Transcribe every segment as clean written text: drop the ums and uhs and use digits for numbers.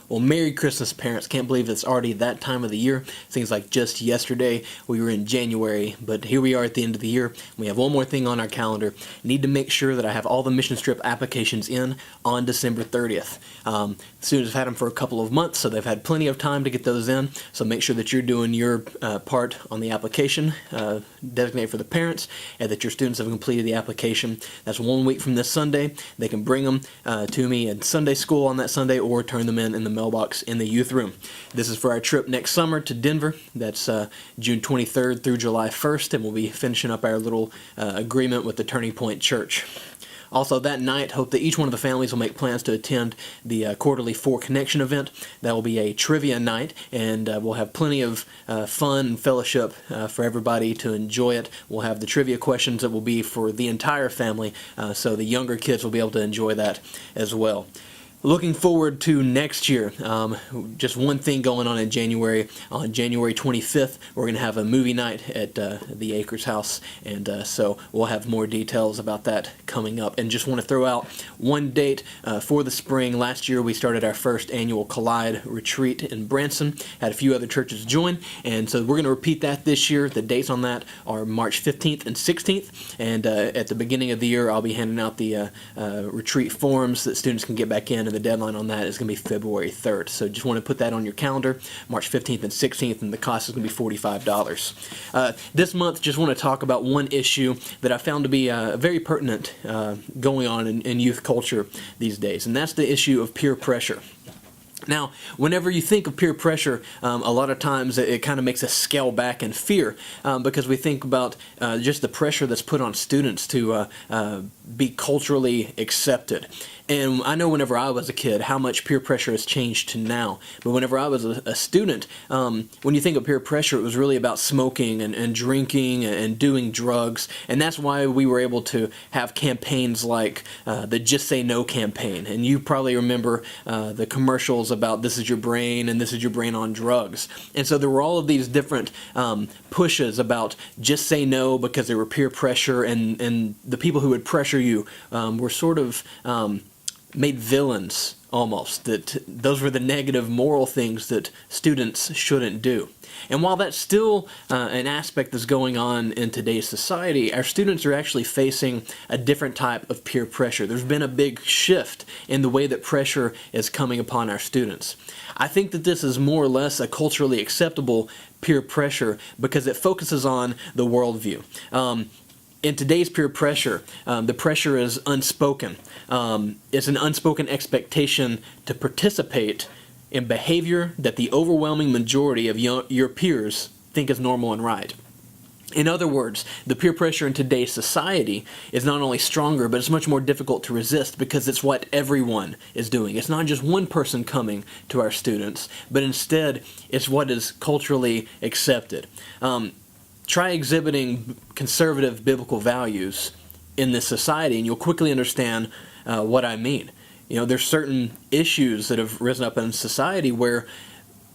Well, Merry Christmas, parents. Can't believe it's already that time of the year. Seems like just yesterday we were in January, but here we are at the end of the year. We have one more thing on our calendar. Need to make sure that I have all the mission trip applications in on December 30th. Students have had them for a couple of months, so they've had plenty of time to get those in. So make sure that you're doing your part on the application, designated for the parents, and that your students have completed the application. That's 1 week from this Sunday. They can bring them to me at Sunday school on that Sunday or turn them in the mailbox in the youth room. This is for our trip next summer to Denver. That's June 23rd through July 1st, and we'll be finishing up our little agreement with the Turning Point Church. Also that night, hope that each one of the families will make plans to attend the quarterly Four Connection event. That will be a trivia night, and we'll have plenty of fun and fellowship for everybody to enjoy it. We'll have the trivia questions that will be for the entire family, so the younger kids will be able to enjoy that as well. Looking forward to next year. Just one thing going on in January. On January 25th, we're going to have a movie night at the Acres House, and so we'll have more details about that coming up. And just want to throw out one date for the spring. Last year, we started our first annual Collide retreat in Branson. Had a few other churches join, and so we're going to repeat that this year. The dates on that are March 15th and 16th, and at the beginning of the year, I'll be handing out the retreat forms that students can get back in, and the deadline on that is going to be February 3rd. So just want to put that on your calendar, March 15th and 16th, and the cost is going to be $45. This month, just want to talk about one issue that I found to be very pertinent going on in youth culture these days, and that's the issue of peer pressure. Now, whenever you think of peer pressure, a lot of times it kind of makes us scale back in fear because we think about just the pressure that's put on students to be culturally accepted. And I know whenever I was a kid how much peer pressure has changed to now. But whenever I was a student, when you think of peer pressure, it was really about smoking and drinking and doing drugs. And that's why we were able to have campaigns like the Just Say No campaign. And you probably remember the commercials about this is your brain and this is your brain on drugs. And so there were all of these different pushes about just say no because there were peer pressure, and the people who would pressure you were sort of made villains almost, that those were the negative moral things that students shouldn't do. And while that's still an aspect that's going on in today's society, our students are actually facing a different type of peer pressure. There's been a big shift in the way that pressure is coming upon our students. I think that this is more or less a culturally acceptable peer pressure because it focuses on the worldview. In today's peer pressure, the pressure is unspoken. It's an unspoken expectation to participate in behavior that the overwhelming majority of your peers think is normal and right. In other words, the peer pressure in today's society is not only stronger, but it's much more difficult to resist because it's what everyone is doing. It's not just one person coming to our students, but instead it's what is culturally accepted. Try exhibiting conservative biblical values in this society, and you'll quickly understand what I mean. You know, there's certain issues that have risen up in society where,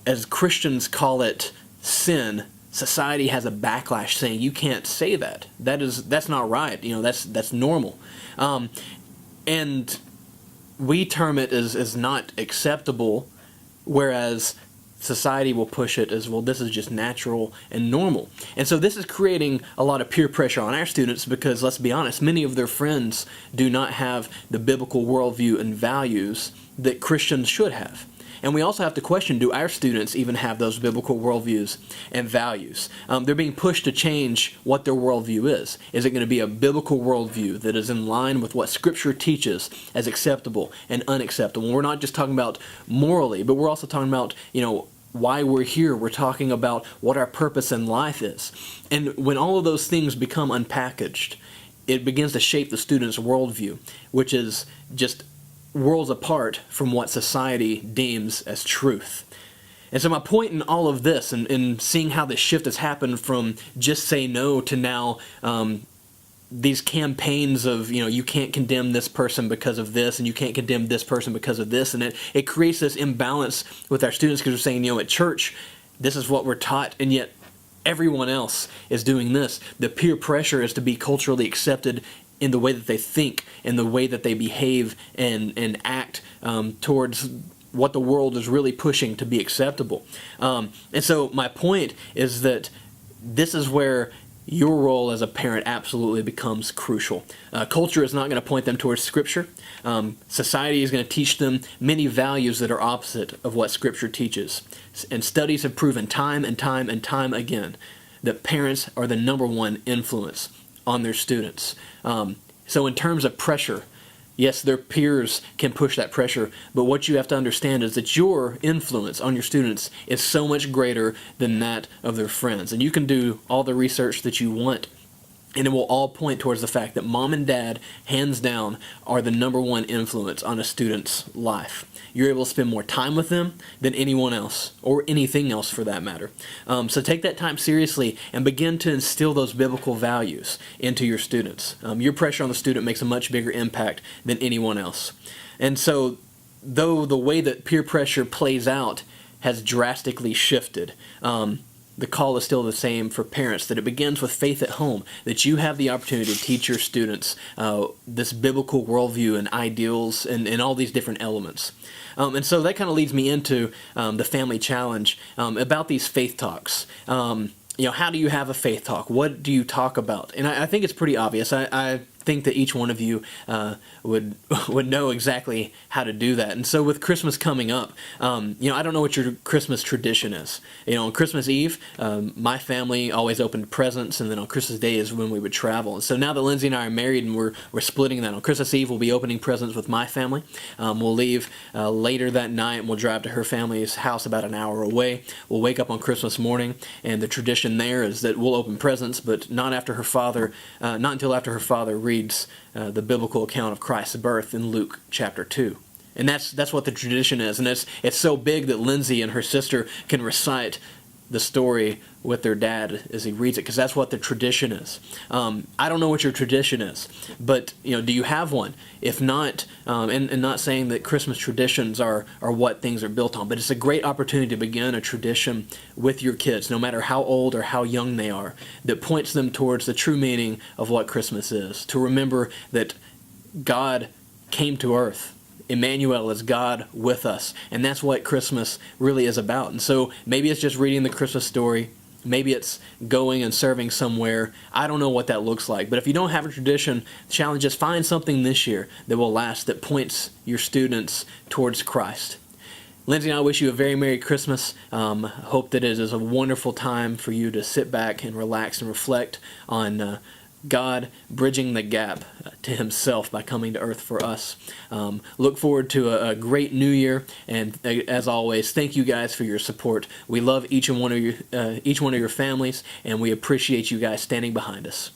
as Christians call it sin, society has a backlash saying you can't say that. That's not right. You know, that's normal, and we term it as not acceptable, whereas society will push it as, well, this is just natural and normal. And so this is creating a lot of peer pressure on our students because, let's be honest, many of their friends do not have the biblical worldview and values that Christians should have. And we also have to question, do our students even have those biblical worldviews and values? They're being pushed to change what their worldview is. Is it going to be a biblical worldview that is in line with what Scripture teaches as acceptable and unacceptable? And we're not just talking about morally, but we're also talking about, why we're here. We're talking about what our purpose in life is. And when all of those things become unpackaged, it begins to shape the student's worldview, which is just worlds apart from what society deems as truth. And so my point in all of this, and seeing how this shift has happened from just say no to now these campaigns of, you can't condemn this person because of this, and you can't condemn this person because of this, and it creates this imbalance with our students because we're saying, at church, this is what we're taught, and yet everyone else is doing this. The peer pressure is to be culturally accepted in the way that they think, in the way that they behave and act towards what the world is really pushing to be acceptable. And so my point is that this is where your role as a parent absolutely becomes crucial. Culture is not going to point them towards Scripture. Society is going to teach them many values that are opposite of what Scripture teaches. And studies have proven time and time and time again that parents are the number one influence on their students. So in terms of pressure, yes, their peers can push that pressure, but what you have to understand is that your influence on your students is so much greater than that of their friends. And you can do all the research that you want, and it will all point towards the fact that mom and dad, hands down, are the number one influence on a student's life. You're able to spend more time with them than anyone else, or anything else for that matter. So take that time seriously and begin to instill those biblical values into your students. Your pressure on the student makes a much bigger impact than anyone else. And so, though the way that peer pressure plays out has drastically shifted, the call is still the same for parents, that it begins with faith at home, that you have the opportunity to teach your students this biblical worldview and ideals and all these different elements. And so that kind of leads me into the family challenge about these faith talks. How do you have a faith talk? What do you talk about? And I think it's pretty obvious. I think that each one of you would know exactly how to do that. And so with Christmas coming up, I don't know what your Christmas tradition is. On Christmas Eve, my family always opened presents, and then on Christmas Day is when we would travel. And so now that Lindsay and I are married and we're splitting that, on Christmas Eve we'll be opening presents with my family. We'll leave later that night and we'll drive to her family's house about an hour away. We'll wake up on Christmas morning, and the tradition there is that we'll open presents, but not until her father reads the biblical account of Christ's birth in Luke chapter 2. And that's what the tradition is. And it's so big that Lindsay and her sister can recite the story with their dad as he reads it, because that's what the tradition is. I don't know what your tradition is, but do you have one? If not, and not saying that Christmas traditions are what things are built on, but it's a great opportunity to begin a tradition with your kids, no matter how old or how young they are, that points them towards the true meaning of what Christmas is. To remember that God came to earth. Emmanuel is God with us, and that's what Christmas really is about. And so maybe it's just reading the Christmas story, maybe it's going and serving somewhere. I don't know what that looks like, but if you don't have a tradition, the challenge is find something this year that will last, that points your students towards Christ. Lindsay and I wish you a very Merry Christmas. Hope that it is a wonderful time for you to sit back and relax and reflect on God bridging the gap to himself by coming to earth for us. Look forward to a great new year, and as always, thank you guys for your support. We love each one of your families, and we appreciate you guys standing behind us.